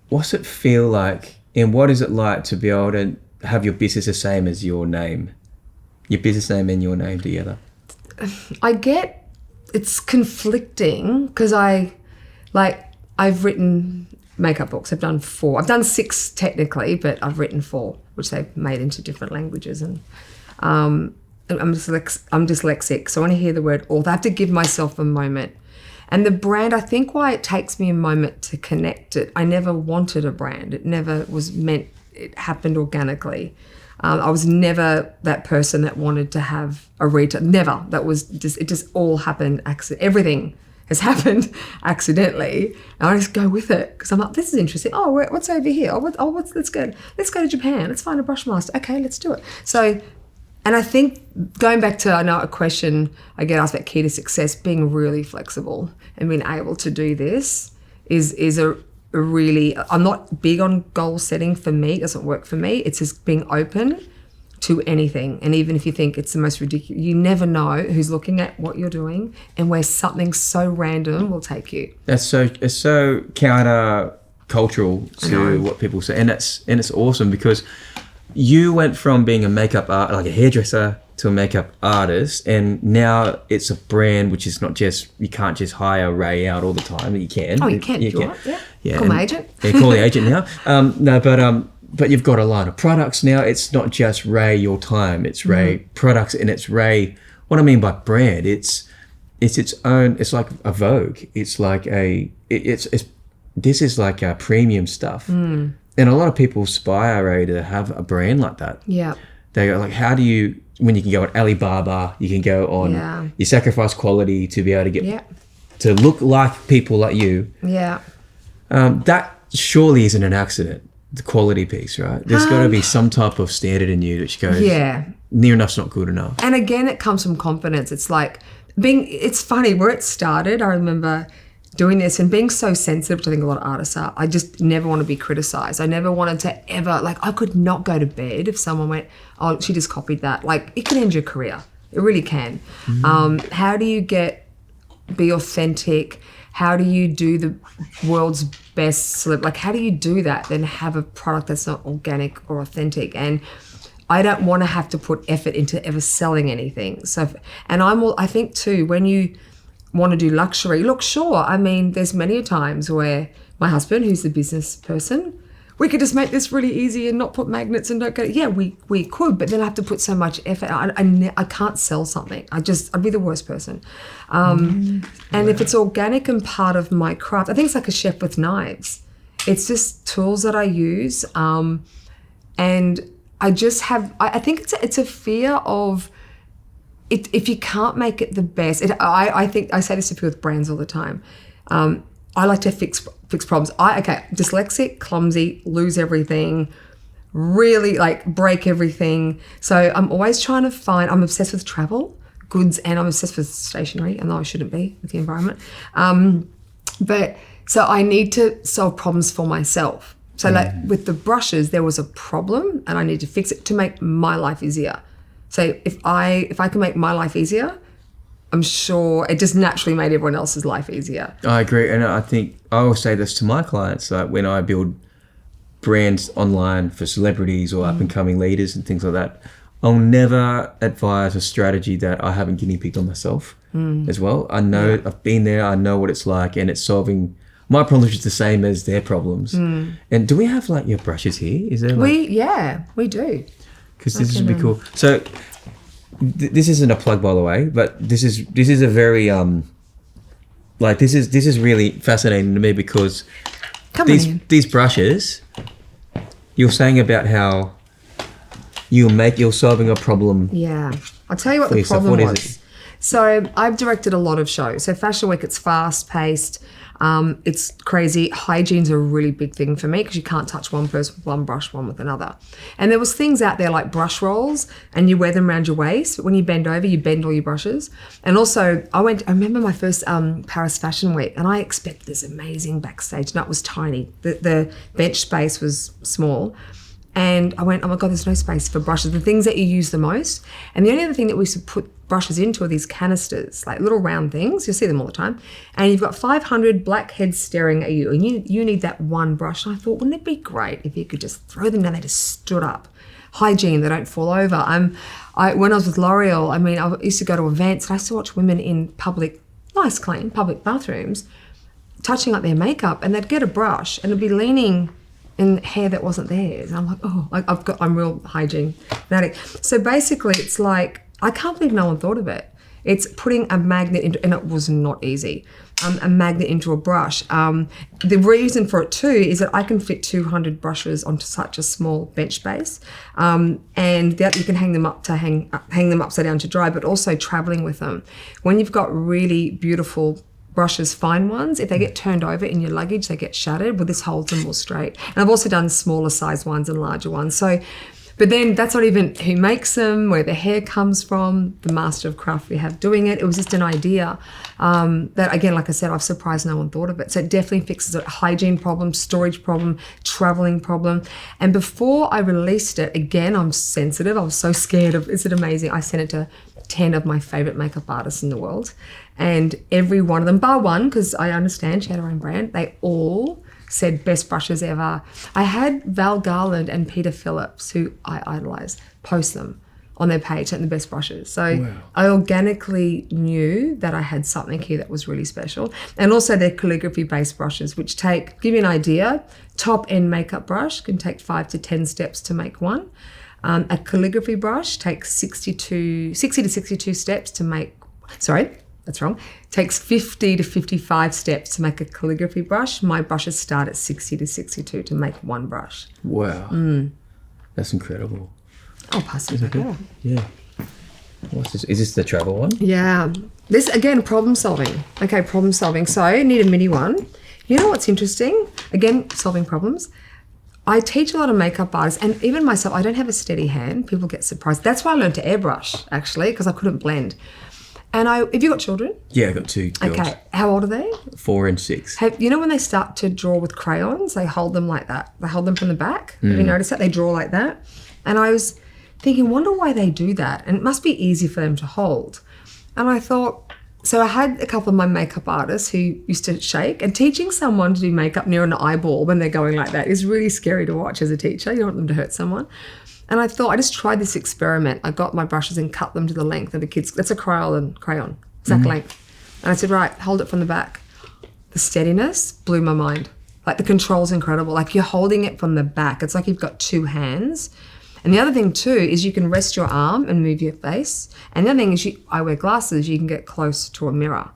what's it feel like, and what is it like to be able to have your business the same as your name, your business name and your name together? It's conflicting because I've written makeup books. I've done 4. I've done 6 technically, but I've written 4, which they've made into different languages. And I'm dyslexic, so when I hear the word author, I have to give myself a moment. And the brand, I think why it takes me a moment to connect it. I never wanted a brand. It never was meant, it happened organically. I was never that person that wanted to have a retail, never. That was just, it just all happened, everything has happened accidentally. And I just go with it because I'm like, this is interesting. Oh, what's over here? Let's go to Japan. Let's find a brush master. Okay, let's do it. So, and I think going back to, I know a question I get asked about key to success, being really flexible and being able to do this is a really, I'm not big on goal setting for me. It doesn't work for me. It's just being open to anything. And even if you think it's the most ridiculous, you never know who's looking at what you're doing and where something so random will take you. It's so counter cultural to what people say. And it's awesome because you went from being a makeup art, like a hairdresser, to a makeup artist, and now it's a brand which is not just, you can't just hire Rae out all the time. You can. Oh, you can. Yeah. Call my agent. Yeah, call the agent now. But you've got a line of products now. It's not just Rae Your Time. It's Rae products, and it's Rae. What I mean by brand, it's its own. It's like a Vogue. It's like this is like a premium stuff. And a lot of people aspire, Rae, to have a brand like that. Yeah. They go like, how do you, when you can go on Alibaba, you can go on, you sacrifice quality to be able to get, to look like people like you. Yeah. That surely isn't an accident, the quality piece, right? There's got to be some type of standard in you which goes, near enough's not good enough. And again, it comes from confidence. It's like it's funny where it started. I remember doing this and being so sensitive, which I think a lot of artists are. I just never want to be criticized. I never wanted to ever, like, I could not go to bed if someone went, oh, she just copied that. Like, it can end your career. It really can. How do you be authentic? How do you do the world's best like, how do you do that, then have a product that's not organic or authentic? And I don't want to have to put effort into ever selling anything. So, and I think too, when you want to do luxury, look, sure, I mean, there's many times where my husband, who's the business person, we could just make this really easy and not put magnets and don't go, we could, but then I have to put so much effort. I can't sell something. I'd be the worst person. And if it's organic and part of my craft, I think it's like a chef with knives. It's just tools that I use. And I just have, I think it's a fear of, if you can't make it the best, I think I say this to people with brands all the time. I like to fix problems. Dyslexic, clumsy, lose everything, really like break everything. So I'm always trying to find. I'm obsessed with travel, goods, and I'm obsessed with stationery. And though I shouldn't be with the environment, but so I need to solve problems for myself. So like with the brushes, there was a problem, and I need to fix it to make my life easier. So if I can make my life easier, I'm sure it just naturally made everyone else's life easier. I agree. And I think I always say this to my clients, like when I build brands online for celebrities or up and coming leaders and things like that, I'll never advise a strategy that I haven't guinea pigged on myself as well. I know I've been there, I know what it's like, and it's solving my problems is the same as their problems. And do we have like your brushes here? Is there like... we do. Because this would be cool. So this isn't a plug, by the way, but this is a very this is really fascinating to me because these brushes, you're saying about how you're solving a problem. Yeah, I'll tell you what the problem was. So I've directed a lot of shows. So Fashion Week, it's fast paced. It's crazy. Hygiene's a really big thing for me because you can't touch one person with one brush, one with another. And there was things out there like brush rolls, and you wear them around your waist, but when you bend over, you bend all your brushes. And also, I remember my first Paris Fashion Week, and I expected this amazing backstage. No, it was tiny. The bench space was small. And I went, oh my God, there's no space for brushes, the things that you use the most. And the only other thing that we used to put brushes into are these canisters, like little round things. You'll see them all the time. And you've got 500 black heads staring at you, and you need that one brush. And I thought, wouldn't it be great if you could just throw them down, they just stood up. Hygiene, they don't fall over. When I was with L'Oreal, I mean, I used to go to events, and I used to watch women in public, nice, clean, public bathrooms, touching up their makeup, and they'd get a brush, and it'd be leaning in hair that wasn't theirs. And I'm like, I'm real hygiene fanatic. So basically it's like, I can't believe no one thought of it. It's putting a magnet into, and it was not easy, a magnet into a brush. The reason for it too is that I can fit 200 brushes onto such a small bench space, and that you can hang them up to hang them upside down to dry, but also traveling with them. When you've got really beautiful brushes, fine ones, if they get turned over in your luggage, they get shattered. Well, this holds them all straight. And I've also done smaller size ones and larger ones. So, but then that's not even who makes them, where the hair comes from, the master of craft we have doing it. It was just an idea that, again, like I said, I've surprised no one thought of it. So it definitely fixes a hygiene problem, storage problem, traveling problem. And before I released it, again, I'm sensitive. I was so scared of, is it amazing? I sent it to 10 of my favorite makeup artists in the world. And every one of them, bar one, because I understand she had her own brand, they all said best brushes ever. I had Val Garland and Peter Phillips, who I idolise, post them on their page and the best brushes. So wow. I organically knew that I had something here that was really special. And also their calligraphy based brushes, which give you an idea, top end makeup brush can take 5 to 10 steps to make one. A calligraphy brush takes 60 to 62 steps to make, that's wrong. Takes 50 to 55 steps to make a calligraphy brush. My brushes start at 60 to 62 to make one brush. Wow. That's incredible. I'll pass it back over. Yeah. What's this? Is this the travel one? Yeah. This, again, problem solving. Okay, problem solving. So I need a mini one. You know what's interesting? Again, solving problems. I teach a lot of makeup artists, and even myself, I don't have a steady hand. People get surprised. That's why I learned to airbrush, actually, because I couldn't blend. And have you got children? Yeah, I got 2 girls. Okay, how old are they? 4 and 6. You know when they start to draw with crayons, they hold them like that. They hold them from the back. Have you noticed that? They draw like that. And I was thinking, wonder why they do that. And it must be easy for them to hold. And I thought, so I had a couple of my makeup artists who used to shake, and teaching someone to do makeup near an eyeball when they're going like that is really scary to watch as a teacher. You don't want them to hurt someone. And I thought, I just tried this experiment. I got my brushes and cut them to the length of a kid's, that's a crayon, exact length. And I said, right, hold it from the back. The steadiness blew my mind. Like the control's incredible. Like you're holding it from the back. It's like you've got 2 hands. And the other thing too is you can rest your arm and move your face. And the other thing is I wear glasses, you can get close to a mirror.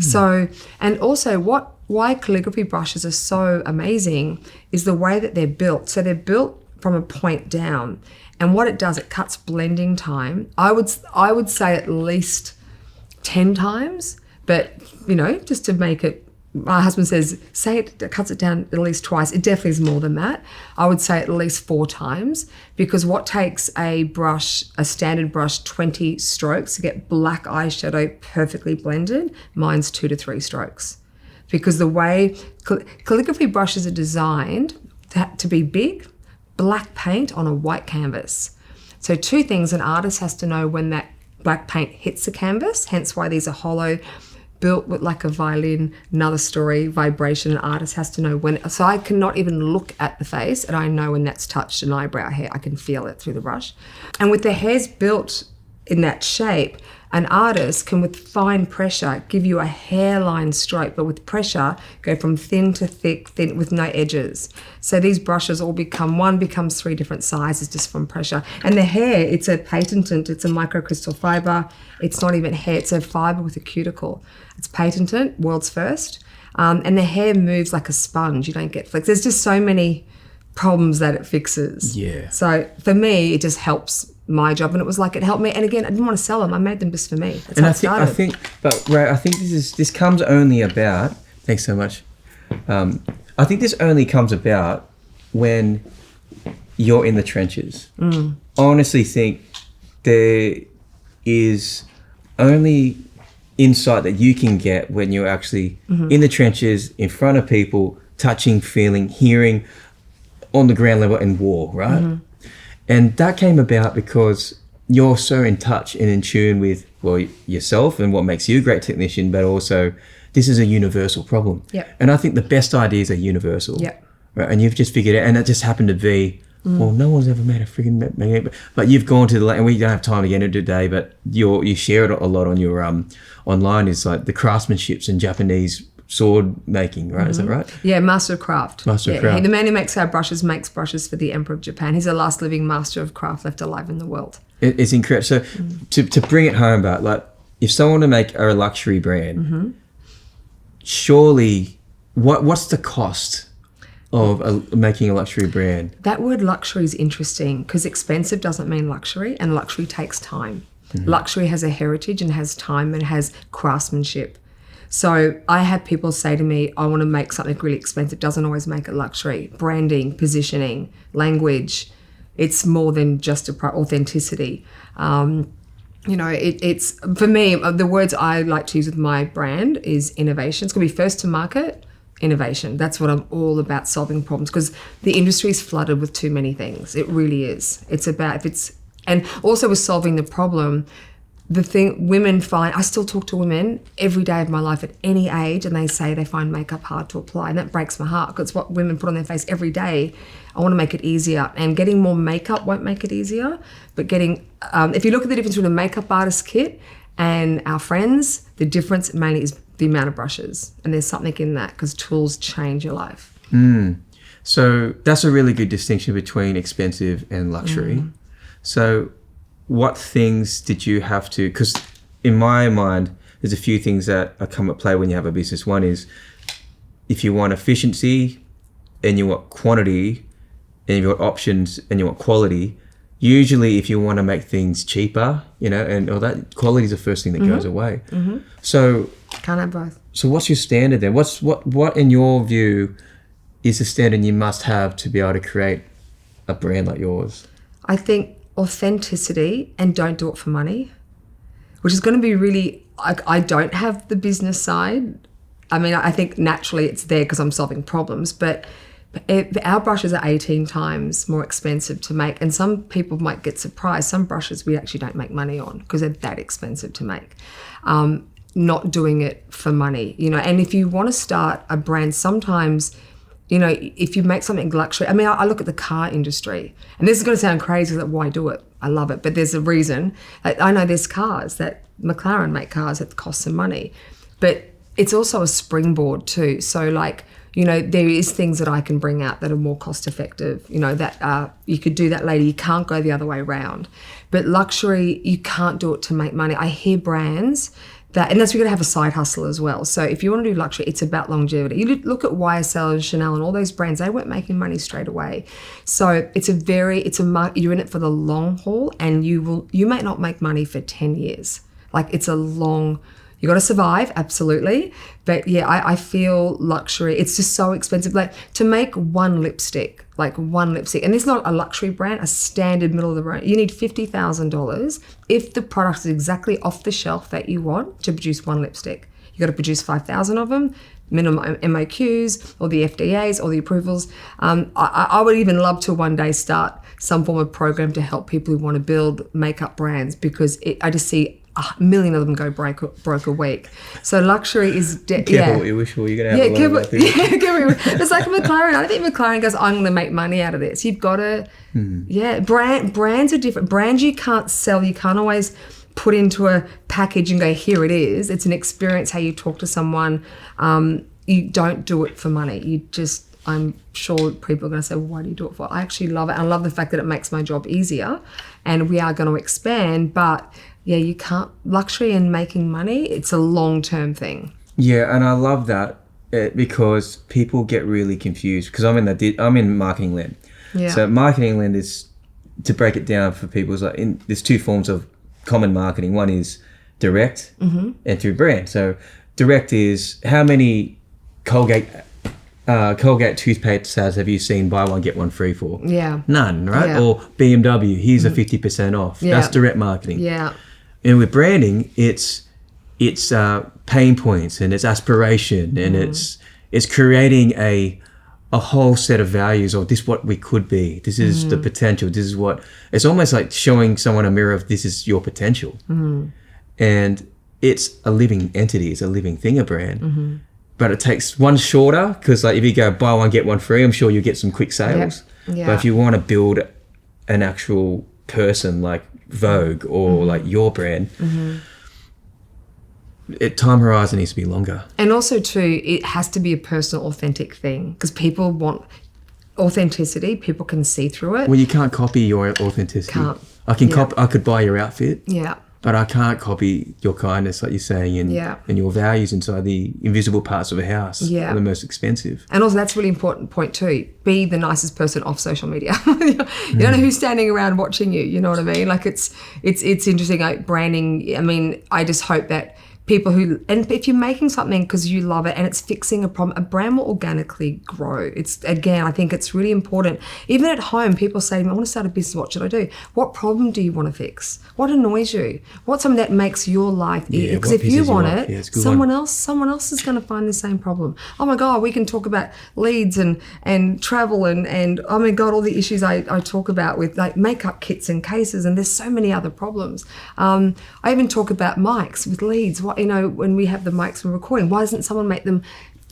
So, and also why calligraphy brushes are so amazing is the way that they're built. So they're built from a point down. And what it does, it cuts blending time. I would say at least 10 times, but just to make it, my husband says, say it cuts it down at least twice. It definitely is more than that. I would say at least 4 times, because what takes a standard brush, 20 strokes to get black eyeshadow perfectly blended, mine's 2 to 3 strokes. Because the way calligraphy brushes are designed to be big, black paint on a white canvas. So 2 things, an artist has to know when that black paint hits the canvas, hence why these are hollow, built with like a violin, another story, vibration. An artist has to know when, so I cannot even look at the face and I know when that's touched an eyebrow hair. I can feel it through the brush. And with the hairs built in that shape, an artist can, with fine pressure, give you a hairline stroke, but with pressure, go from thin to thick, thin with no edges. So these brushes all becomes 3 different sizes just from pressure. And the hair, it's a patented, it's a microcrystal fiber. It's not even hair, it's a fiber with a cuticle. It's patented, world's first. And the hair moves like a sponge. You don't get flicks. There's just so many problems that it fixes. Yeah. So for me, it just helps my job, and it was like it helped me. And again, I didn't want to sell them. I made them just for me. That's how it started. I think this comes only about. Thanks so much. I think this only comes about when you're in the trenches. I honestly think there is only insight that you can get when you're actually in the trenches, in front of people, touching, feeling, hearing, on the ground level in war, right? And that came about because you're so in touch and in tune with, yourself and what makes you a great technician, but also this is a universal problem. Yep. And I think the best ideas are universal. Yep. Right? And you've just figured it, and it just happened to be, well, no one's ever made a freaking magnet, but you've gone to and we don't have time to get into it today, but you share it a lot on your online, is like the craftsmanships and Japanese sword making, right? Is that right? Yeah, master of craft. Master of craft. The man who makes our brushes makes brushes for the Emperor of Japan. He's the last living master of craft left alive in the world. It's incredible. So to bring it home, but like if someone to make a luxury brand, surely what's the cost of making a luxury brand? That word luxury is interesting because expensive doesn't mean luxury, and luxury takes time. Luxury has a heritage and has time and has craftsmanship. So I have people say to me, I want to make something really expensive. Doesn't always make it luxury. Branding, positioning, language, it's more than just authenticity. It's for me, the words I like to use with my brand is innovation. It's going to be first to market, innovation. That's what I'm all about, solving problems, because the industry is flooded with too many things. It really is. It's about and also with solving the problem. The thing women find, I still talk to women every day of my life at any age, and they say they find makeup hard to apply, and that breaks my heart because it's what women put on their face every day. I want to make it easier, and getting more makeup won't make it easier, but getting, if you look at the difference between a makeup artist kit and our friends, the difference mainly is the amount of brushes, and there's something in that because tools change your life. So that's a really good distinction between expensive and luxury. So what things did you have to, because in my mind, there's a few things that come at play when you have a business. One is if you want efficiency and you want quantity and you want options and you want quality, usually if you want to make things cheaper, and all that, quality is the first thing that goes away. So Can't have both. So what's your standard then? What in your view is the standard you must have to be able to create a brand like yours? I think authenticity, and don't do it for money, which is going to be really, I don't have the business side. I mean, I think naturally it's there because I'm solving problems, but our brushes are 18 times more expensive to make, and some people might get surprised. Some brushes we actually don't make money on because they're that expensive to make. Not doing it for money, and if you want to start a brand, sometimes if you make something luxury, I mean, I look at the car industry, and this is going to sound crazy, like, why do it? I love it, but there's a reason. I know there's cars that McLaren make cars that cost some money, but it's also a springboard too. So there is things that I can bring out that are more cost effective, that you could do that later. You can't go the other way around. But luxury, you can't do it to make money. I hear brands and that's, you're going to have a side hustle as well. So if you want to do luxury, it's about longevity. You look at YSL and Chanel and all those brands, they weren't making money straight away. So you're in it for the long haul, and you might not make money for 10 years. You got to survive, absolutely. But yeah, I feel luxury, it's just so expensive. Like to make one lipstick, and it's not a luxury brand, a standard middle of the road, you need $50,000 if the product is exactly off the shelf that you want to produce one lipstick. You got to produce 5,000 of them, minimum MOQs, or the FDAs, or the approvals. I would even love to one day start some form of program to help people who want to build makeup brands, because I just see 1 million of them go broke a week. So luxury is Careful what you wish for. You're gonna have a lot of that. It's like McLaren. I don't think McLaren goes, I'm going to make money out of this. You've got to, brands are different. Brands you can't sell. You can't always put into a package and go, here it is. It's an experience how you talk to someone. You don't do it for money. I'm sure people are going to say, well, why do you do it for? I actually love it. I love the fact that it makes my job easier, and we are going to expand, but yeah, you can't, luxury and making money, it's a long-term thing. Yeah, and I love that because people get really confused, because I'm in marketing land. Yeah. So marketing land is, to break it down for people, is there's two forms of common marketing. One is direct and through brand. So direct is, how many Colgate toothpaste ads have you seen buy one get one free for? Yeah. None, right? Yeah. Or BMW, here's a 50% off. Yeah. That's direct marketing. Yeah. And with branding, it's pain points, and it's aspiration, and it's creating a whole set of values, or this is what we could be. This is the potential. This is what, it's almost like showing someone a mirror of, this is your potential. And it's a living entity. It's a living thing, a brand. But it takes one shorter, because if you go buy one get one free, I'm sure you get some quick sales. Yep. Yeah. But if you want to build an actual person like Vogue or like your brand, time horizon needs to be longer. And also too, it has to be a personal, authentic thing, because people want authenticity. People can see through it. Well, you can't copy your authenticity. Can't. I can I could buy your outfit. Yeah. But I can't copy your kindness, like you're saying, and your values inside the invisible parts of a house are the most expensive. And also, that's a really important point too. Be the nicest person off social media. You don't know who's standing around watching you. You know what I mean? Like it's interesting. Like branding. I mean, I just hope that people and if you're making something because you love it and it's fixing a problem, a brand will organically grow. I think it's really important. Even at home, people say to me, I want to start a business, what should I do? What problem do you want to fix? What annoys you? What's something that makes your life easier? Because if you want it, someone else is going to find the same problem. Oh my God, we can talk about leads and travel and oh my God, all the issues I talk about with like makeup kits and cases, and there's so many other problems. I even talk about mics with leads. When we have the mics when recording, why doesn't someone make them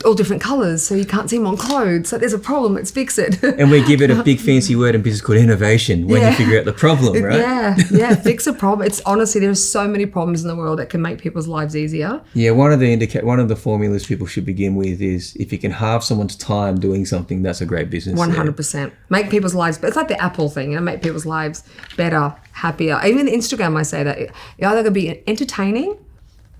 all different colours so you can't see them on clothes? So there's a problem, let's fix it. And we give it a big fancy word in business called innovation when you figure out the problem, right? Yeah, fix a problem. It's honestly, there's so many problems in the world that can make people's lives easier. Yeah, one of the formulas people should begin with is if you can halve someone's time doing something, that's a great business. 100%. Make people's lives better. It's like the Apple thing, make people's lives better, happier. Even Instagram, I say that. You're either going to be entertaining,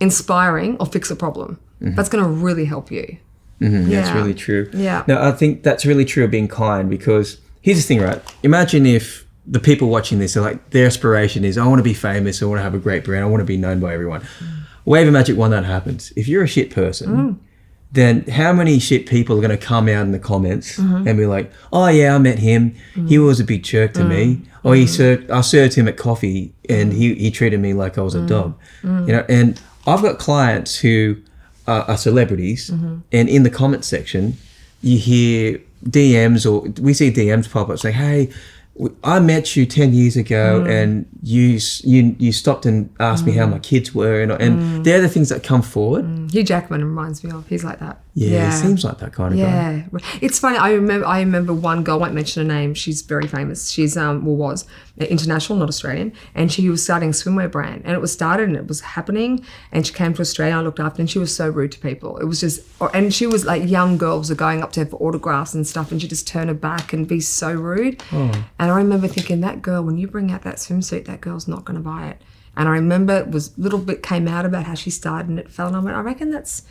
inspiring, or fix a problem. That's going to really help you. That's really true. Yeah. Now, I think that's really true of being kind, because here's the thing, right? Imagine if the people watching this are like, their aspiration is, I want to be famous, I want to have a great brand, I want to be known by everyone. Wave of magic, one that happens. If you're a shit person, then how many shit people are going to come out in the comments and be like, oh yeah, I met him. He was a big jerk to me. Or I served him at coffee and he treated me like I was a dog. And I've got clients who are celebrities, and in the comment section, you hear DMs, or we see DMs pop up saying, hey, I met you 10 years ago and you stopped and asked me how my kids were, and they're the things that come forward. Hugh Jackman reminds me of, he's like that. Yeah, he seems like that kind of guy. Yeah, it's funny. I remember one girl, I won't mention her name. She's very famous. She's was international, not Australian, and she was starting a swimwear brand, and it was started and it was happening. And she came to Australia. I looked after, and she was so rude to people. It was just, and she was like, young girls are going up to her for autographs and stuff, and she just turn her back and be so rude. And I remember thinking, that girl, when you bring out that swimsuit, that girl's not going to buy it. And I remember it was a little bit came out about how she started and it fell, and I went, I reckon that's,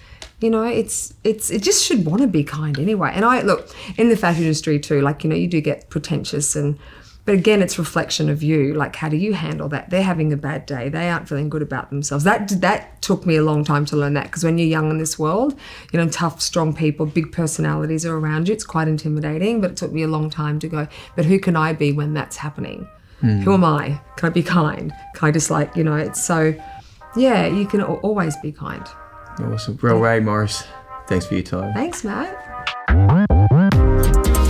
it just should want to be kind anyway. And I look in the fashion industry too, like, you do get pretentious, but again, it's reflection of you. Like, how do you handle that? They're having a bad day. They aren't feeling good about themselves. That took me a long time to learn that, because when you're young in this world, tough, strong people, big personalities are around you. It's quite intimidating, but it took me a long time to go, but who can I be when that's happening? Who am I? Can I be kind? Can I just it's so, yeah, you can always be kind. Awesome. Well, Rae Morris, thanks for your time. Thanks, Matt. And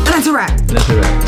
that's a wrap. That's a wrap.